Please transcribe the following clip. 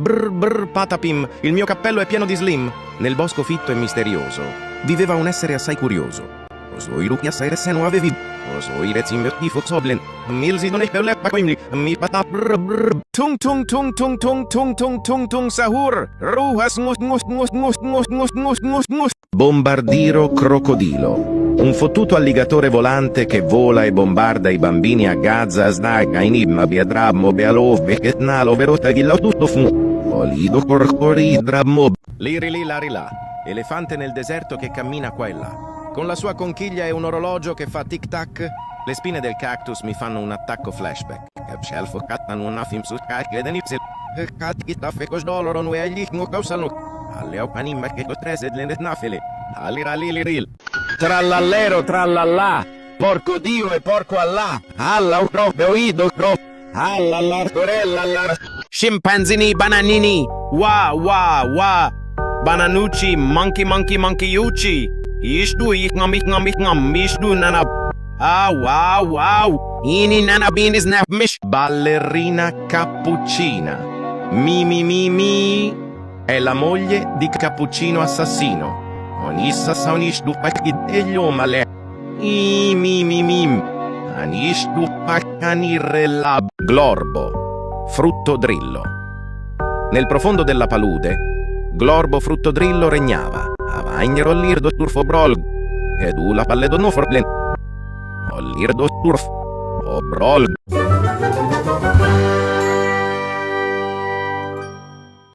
Brr brr patapim, il mio cappello è pieno di slim. Nel bosco fitto e misterioso viveva un essere assai curioso. Osoi lupi assai resseno avevi. Osoi rezim di foxoblen. Milsidone pelleppa quimli. Mi pata brr brr. Tung tung tung tung tung tung tung tung tung sahur. Ruhas mus mus mus mus mus mus mus mus mus. Bombardiro crocodilo. Un fottuto alligatore volante che vola e bombarda i bambini a Gaza, Snaga, Inibma, Biadrammo, Bealov, Beketnalo, Verota, Ghillo, tutto fu. Olido, Corcori, Drammo. Liri lì, lari là. Elefante nel deserto che cammina qua e là. Con la sua conchiglia e un orologio che fa tic-tac, le spine del cactus mi fanno un attacco flashback. Scelfo cattano un affim su cacche denipsel. Catti taffecos doloro nu e agli no causano. Alle opanimma che costrese delle nafele. Aliraliliril. Trallallero trallallà. Porco Dio e porco Allah. Alla utrope oido crop. Alla l'artorella alla. Scimpanzini bananini. Wa wa wa. Bananucci monkey monkey monkeyucci. Ishdu ikngam ikngam ikngam. Ishdu nana. Ah wow wow. Ini nana binis nap mish. Ballerina cappuccina. Mi mi mi mi. È la moglie di Cappuccino Assassino. Onissa saunishdu pakid elio male. I mi mi mim. Anishdu pakanirrella. Glorbo. Fruttodrillo. Nel profondo della palude, Glorbo Fruttodrillo regnava. Avagnero l'irdo turfo brol. Ed la palledo no forplen. O l'irdo turf. O brol.